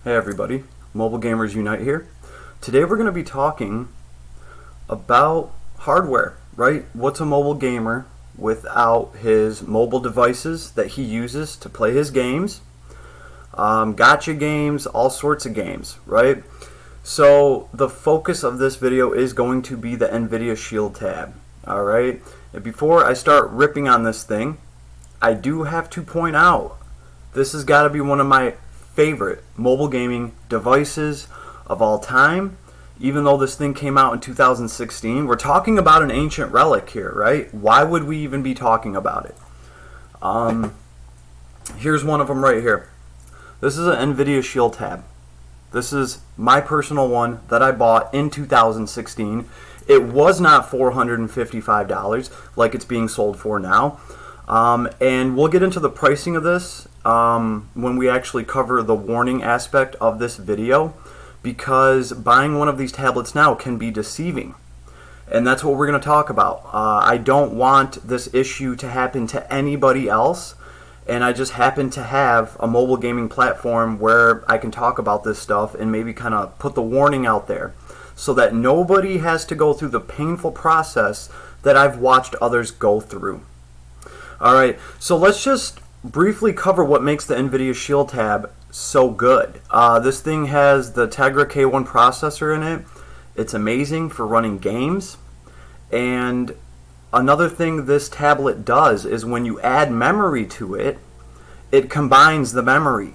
Hey everybody, Mobile Gamers Unite here. Today we're going to be talking about hardware, right? What's a mobile gamer without his mobile devices that he uses to play his games, gotcha games, all sorts of games, right? So the focus of this video is going to be the NVidia Shield tab, alright? And before I start ripping on this thing, I do have to point out this has got to be one of my favorite mobile gaming devices of all time. Even though this thing came out in 2016, we're talking about an ancient relic here, right? Why would we even be talking about it? Here's one of them right here. This is an NVIDIA Shield tab. This is my personal one that I bought in 2016. It was not $455 like it's being sold for now. And we'll get into the pricing of this when we actually cover the warning aspect of this video, because buying one of these tablets now can be deceiving, and that's what we're going to talk about. I don't want this issue to happen to anybody else, and I just happen to have a mobile gaming platform where I can talk about this stuff and maybe kind of put the warning out there so that nobody has to go through the painful process that I've watched others go through. Alright, so let's just briefly cover what makes the NVIDIA Shield tab so good. This thing has the Tegra K1 processor in it. It's amazing for running games. And another thing this tablet does is when you add memory to it, it combines the memory,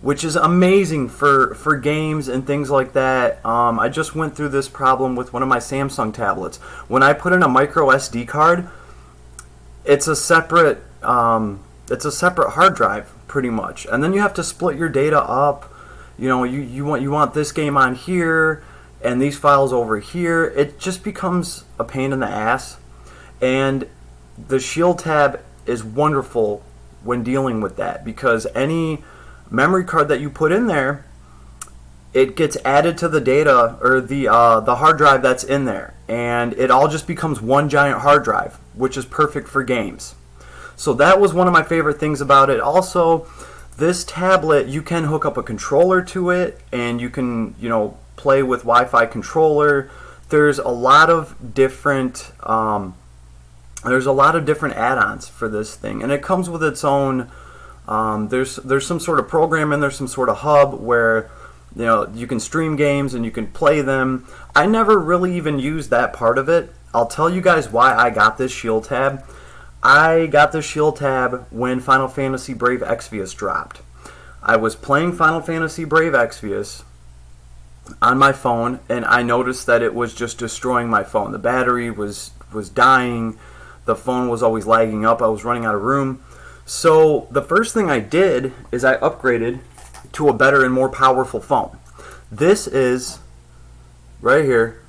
which is amazing for games and things like that. I just went through this problem with one of my Samsung tablets. When I put in a micro SD card, it's a separate hard drive pretty much, and then you have to split your data up. You know, you want this game on here and these files over here. It just becomes a pain in the ass, and the Shield tab is wonderful when dealing with that, because any memory card that you put in there, it gets added to the data or the hard drive that's in there, and it all just becomes one giant hard drive, which is perfect for games. So that was one of my favorite things about it. Also, this tablet, you can hook up a controller to it, and you can, play with Wi-Fi controller. There's a lot of different add-ons for this thing, and it comes with its own. There's some sort of program in there, some sort of hub where you can stream games and you can play them. I never really even used that part of it. I'll tell you guys why I got this Shield tab. I got this Shield tab when Final Fantasy Brave Exvius dropped. I was playing Final Fantasy Brave Exvius on my phone, and I noticed that it was just destroying my phone. The battery was dying. The phone was always lagging up. I was running out of room. So the first thing I did is I upgraded to a better and more powerful phone. This is right here.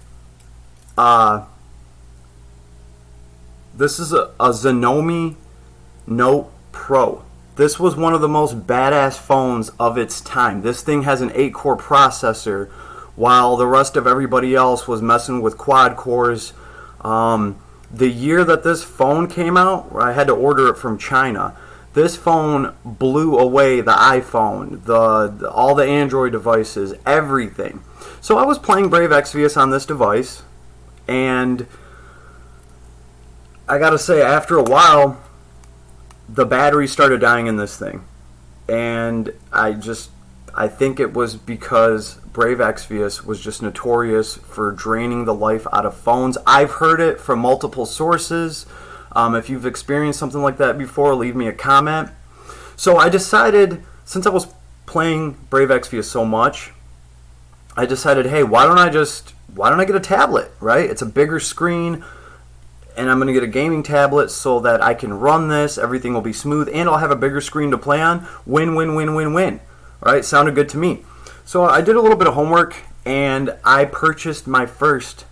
This is a Xiaomi Note Pro. This was one of the most badass phones of its time. This thing has an 8-core processor, while the rest of everybody else was messing with quad cores. The year that this phone came out, I had to order it from China. This phone blew away the iPhone, all the Android devices, everything. So I was playing Brave Exvius on this device, and I gotta say, after a while, the battery started dying in this thing. And I think it was because Brave Exvius was just notorious for draining the life out of phones. I've heard it from multiple sources. If you've experienced something like that before, leave me a comment. So I decided, since I was playing Brave Exvius so much, I decided, hey, why don't I get a tablet, right? It's a bigger screen, and I'm going to get a gaming tablet so that I can run this. Everything will be smooth, and I'll have a bigger screen to play on. Win, win, win, win, win. All right, sounded good to me. So I did a little bit of homework, and I purchased my first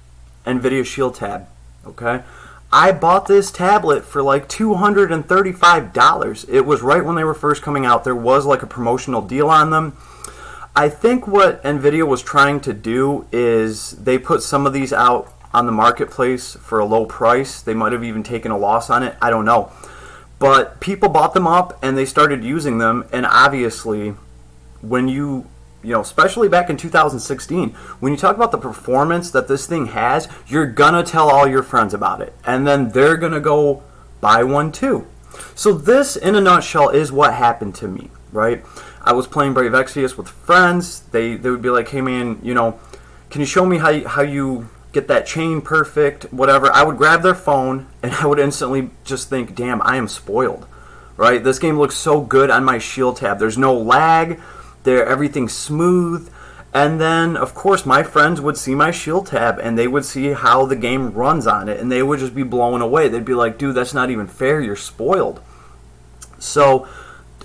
NVIDIA Shield tab. Okay, I bought this tablet for like $235. It was right when they were first coming out. There was like a promotional deal on them. I think what NVIDIA was trying to do is they put some of these out on the marketplace for a low price. They might have even taken a loss on it. I don't know. But people bought them up and they started using them, and obviously when you especially back in 2016, when you talk about the performance that this thing has, you're gonna tell all your friends about it, and then they're gonna go buy one too. So this, in a nutshell, is what happened to me, right? I was playing Brave Exvius with friends. They would be like, hey man, can you show me how you get that chain perfect, whatever. I would grab their phone and I would instantly just think, damn, I am spoiled, right? This game looks so good on my shield tab. There's no lag, everything's smooth. And then, of course, my friends would see my shield tab and they would see how the game runs on it, and they would just be blown away. They'd be like, dude, that's not even fair. You're spoiled. So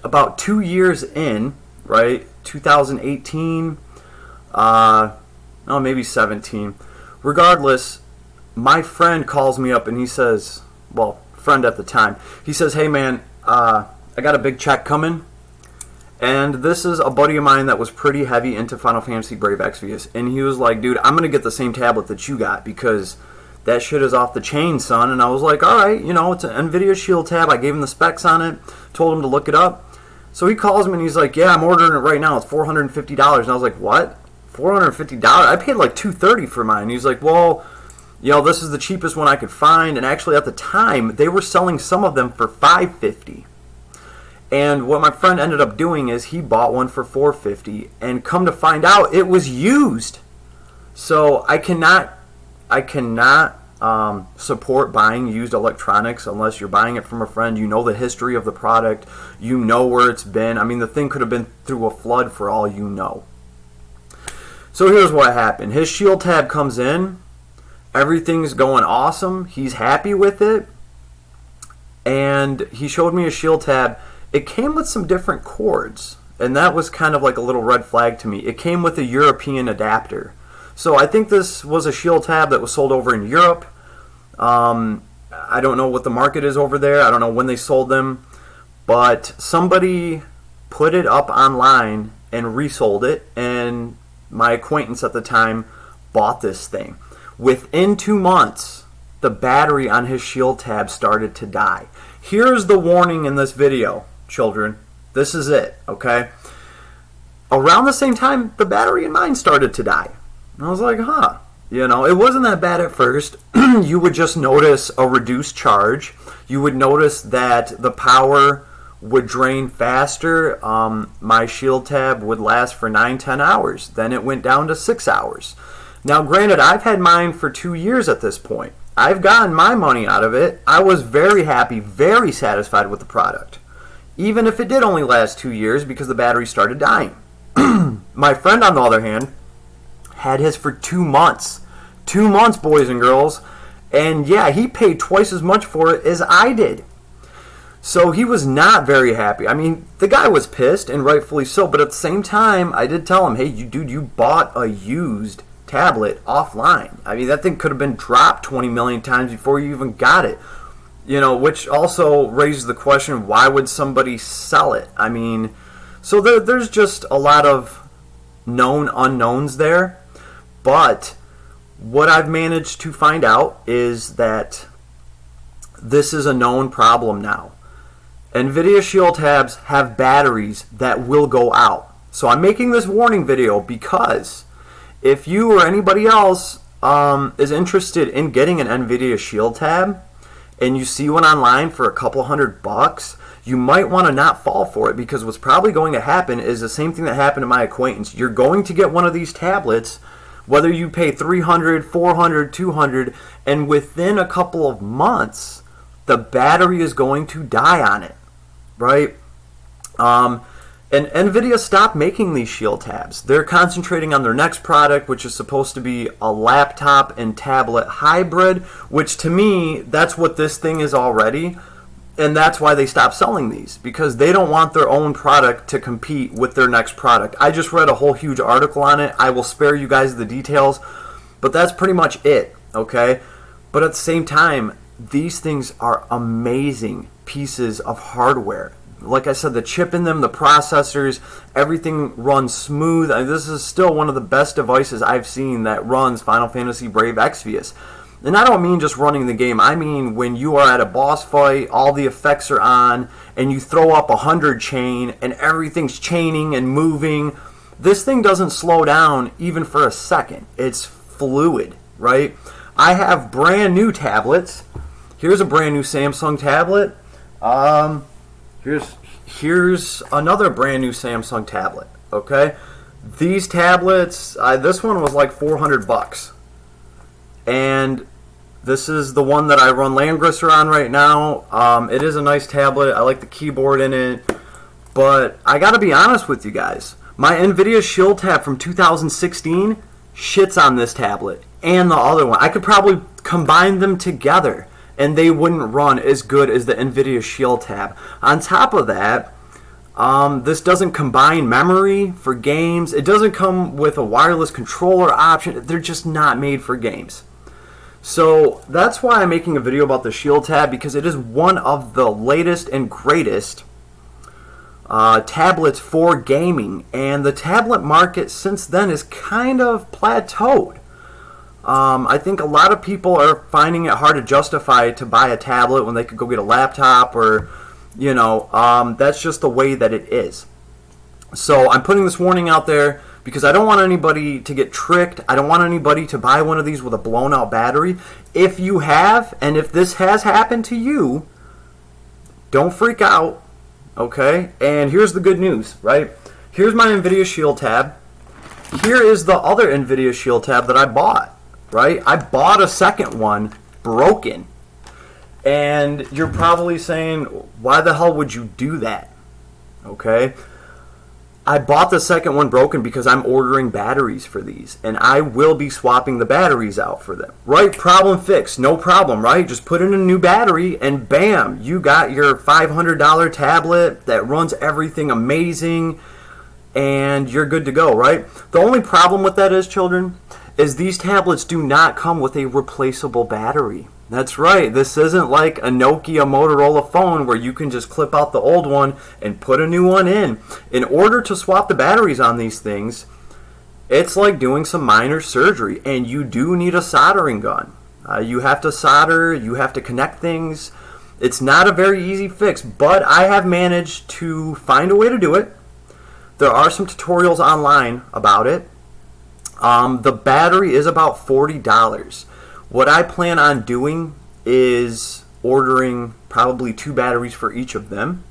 about 2 years in, right, 2018, maybe 17. Regardless, my friend calls me up and he says, well, friend at the time, he says, hey man, I got a big check coming. And this is a buddy of mine that was pretty heavy into Final Fantasy Brave Exvius. And he was like, dude, I'm going to get the same tablet that you got because that shit is off the chain, son. And I was like, all right, it's an NVIDIA Shield tab. I gave him the specs on it, told him to look it up. So he calls me and he's like, yeah, I'm ordering it right now. It's $450. And I was like, what? $450? I paid like $230 for mine. And he's like, well, this is the cheapest one I could find. And actually at the time, they were selling some of them for $550. And what my friend ended up doing is he bought one for $450, and come to find out, it was used. So I cannot support buying used electronics unless you're buying it from a friend. You know the history of the product. You know where it's been. I mean, the thing could have been through a flood for all you know. So here's what happened. His shield tab comes in. Everything's going awesome. He's happy with it. And he showed me a shield tab. It came with some different cords, and that was kind of like a little red flag to me. It came with a European adapter. So I think this was a shield tab that was sold over in Europe. I don't know what the market is over there. I don't know when they sold them. But somebody put it up online and resold it, and my acquaintance at the time bought this thing. Within 2 months, the battery on his shield tab started to die. Here's the warning in this video, children. This is it, okay? Around the same time, the battery in mine started to die. And I was like, it wasn't that bad at first. You would just notice a reduced charge. You would notice that the power would drain faster. My shield tab would last for 9-10 hours. Then it went down to 6 hours. Now, granted, I've had mine for 2 years at this point. I've gotten my money out of it. I was very happy, very satisfied with the product, even if it did only last 2 years because the battery started dying. My friend, on the other hand, had his for 2 months. 2 months, boys and girls. And yeah, he paid twice as much for it as I did. So he was not very happy. I mean, the guy was pissed, and rightfully so, but at the same time, I did tell him, hey, you bought a used tablet offline. I mean, that thing could have been dropped 20 million times before you even got it. Which also raises the question, why would somebody sell it? I mean, so there's just a lot of known unknowns there. But what I've managed to find out is that this is a known problem now. NVIDIA Shield tabs have batteries that will go out. So I'm making this warning video because if you or anybody else is interested in getting an NVIDIA Shield tab and you see one online for a couple $100, you might want to not fall for it, because what's probably going to happen is the same thing that happened to my acquaintance. You're going to get one of these tablets, whether you pay $300, $400, $200, and within a couple of months, the battery is going to die on it, right? And NVIDIA stopped making these shield tabs. They're concentrating on their next product, which is supposed to be a laptop and tablet hybrid, which to me, that's what this thing is already. And that's why they stopped selling these, because they don't want their own product to compete with their next product. I just read a whole huge article on it. I will spare you guys the details, but that's pretty much it, okay? But at the same time, these things are amazing pieces of hardware. Like I said, the chip in them, the processors, everything runs smooth. This is still one of the best devices I've seen that runs Final Fantasy Brave Exvius. And I don't mean just running the game. I mean when you are at a boss fight, all the effects are on, and you throw up 100 chain, and everything's chaining and moving. this thing doesn't slow down even for a second. It's fluid, right? I have brand new tablets. Here's a brand new Samsung tablet. Here's another brand new Samsung tablet. Okay, these tablets. This one was like $400, and this is the one that I run Landgrisser on right now. It is a nice tablet. I like the keyboard in it, but I gotta be honest with you guys. My NVIDIA Shield tab from 2016 shits on this tablet and the other one. I could probably combine them together and they wouldn't run as good as the NVIDIA Shield tab. On top of that, this doesn't combine memory for games. It doesn't come with a wireless controller option. They're just not made for games. So that's why I'm making a video about the Shield tab, because it is one of the latest and greatest tablets for gaming. And the tablet market since then is kind of plateaued. I think a lot of people are finding it hard to justify to buy a tablet when they could go get a laptop, or that's just the way that it is. So I'm putting this warning out there because I don't want anybody to get tricked. I don't want anybody to buy one of these with a blown out battery. If you have, and if this has happened to you, don't freak out, okay? And here's the good news, right? Here's my NVIDIA Shield tab. Here is the other NVIDIA Shield tab that I bought, right? I bought a second one broken. And you're probably saying, why the hell would you do that? Okay? I bought the second one broken because I'm ordering batteries for these, and I will be swapping the batteries out for them. Right? Problem fixed. No problem, right? Just put in a new battery and bam, you got your $500 tablet that runs everything amazing, and you're good to go, right? The only problem with that is, children, is these tablets do not come with a replaceable battery. That's right. This isn't like a Nokia Motorola phone where you can just clip out the old one and put a new one in. In order to swap the batteries on these things, it's like doing some minor surgery, and you do need a soldering gun. You have to solder, you have to connect things. It's not a very easy fix, but I have managed to find a way to do it. There are some tutorials online about it. The battery is about $40. What I plan on doing is ordering probably 2 batteries for each of them.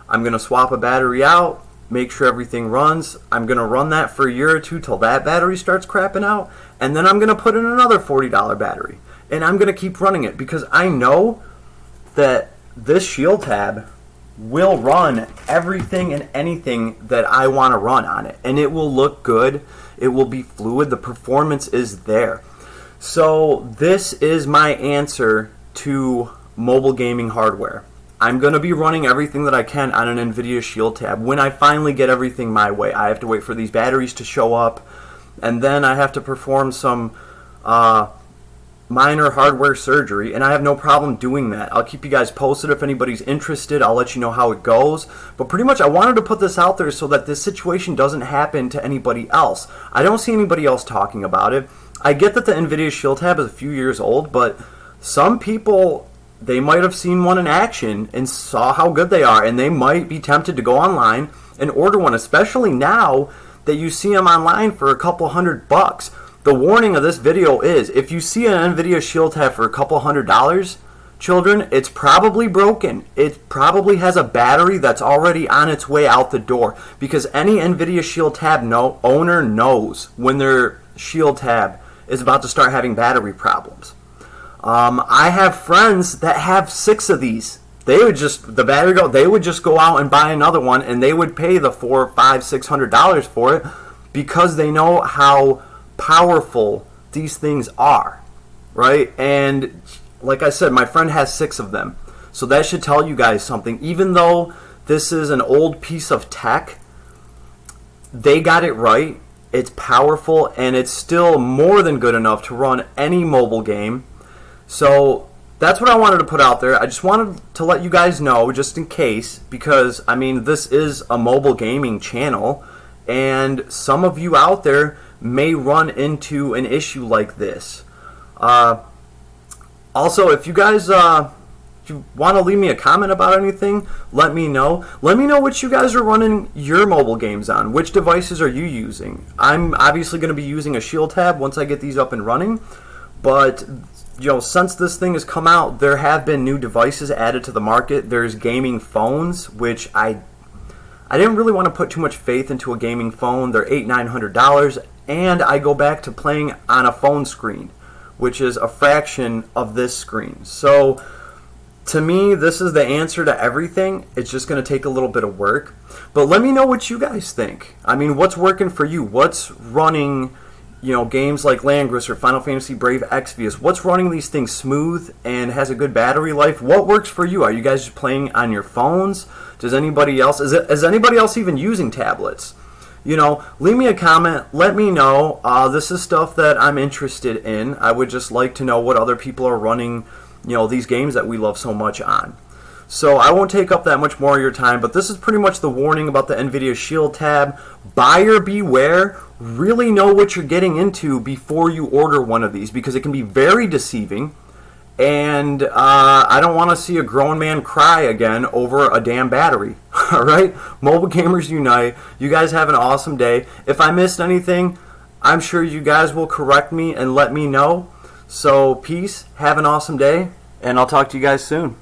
I'm going to swap a battery out, make sure everything runs. I'm going to run that for a year or two till that battery starts crapping out, and then I'm going to put in another $40 battery. And I'm going to keep running it because I know that this Shield tab will run everything and anything that I want to run on it. And it will look good. It will be fluid. The performance is there. So this is my answer to mobile gaming hardware. I'm going to be running everything that I can on an NVIDIA Shield tab. When I finally get everything my way, I have to wait for these batteries to show up, and then I have to perform some minor hardware surgery, and I have no problem doing that. I'll keep you guys posted if anybody's interested. I'll let you know how it goes. But pretty much I wanted to put this out there so that this situation doesn't happen to anybody else. I don't see anybody else talking about it. I get that the NVIDIA Shield tab is a few years old, but some people, they might have seen one in action and saw how good they are, and they might be tempted to go online and order one, especially now that you see them online for a couple $100. The warning of this video is, if you see an NVIDIA Shield tab for a couple $100, children, it's probably broken. It probably has a battery that's already on its way out the door, because any NVIDIA Shield tab owner knows when their Shield tab is about to start having battery problems. I have friends that have 6 of these. They would just go out and buy another one, and they would pay the $400, $500, $600 for it because they know how powerful these things are, right? And like I said, my friend has 6 of them. So that should tell you guys something. Even though this is an old piece of tech, they got it right. It's powerful, and it's still more than good enough to run any mobile game. So that's what I wanted to put out there. I just wanted to let you guys know, just in case, because, I mean, this is a mobile gaming channel, and some of you out there may run into an issue like this. Also, if you guys you want to leave me a comment about anything, let me know. Let me know what you guys are running your mobile games on. Which devices are you using? I'm obviously going to be using a Shield tab once I get these up and running. But since this thing has come out, there have been new devices added to the market. There's gaming phones, which I didn't really want to put too much faith into a gaming phone. They're $800-900, and I go back to playing on a phone screen, which is a fraction of this screen. So to me, this is the answer to everything. It's just going to take a little bit of work. But let me know what you guys think. I mean, what's working for you? What's running, games like Landgress or Final Fantasy Brave Exvius? What's running these things smooth and has a good battery life? What works for you? Are you guys just playing on your phones? Does anybody else, is anybody else even using tablets? Leave me a comment. Let me know. This is stuff that I'm interested in. I would just like to know what other people are running, these games that we love so much on. So I won't take up that much more of your time, but this is pretty much the warning about the NVIDIA Shield tab. Buyer beware. Really know what you're getting into before you order one of these, because it can be very deceiving. And I don't want to see a grown man cry again over a damn battery. All right? Mobile Gamers Unite. You guys have an awesome day. If I missed anything, I'm sure you guys will correct me and let me know. So peace. Have an awesome day. And I'll talk to you guys soon.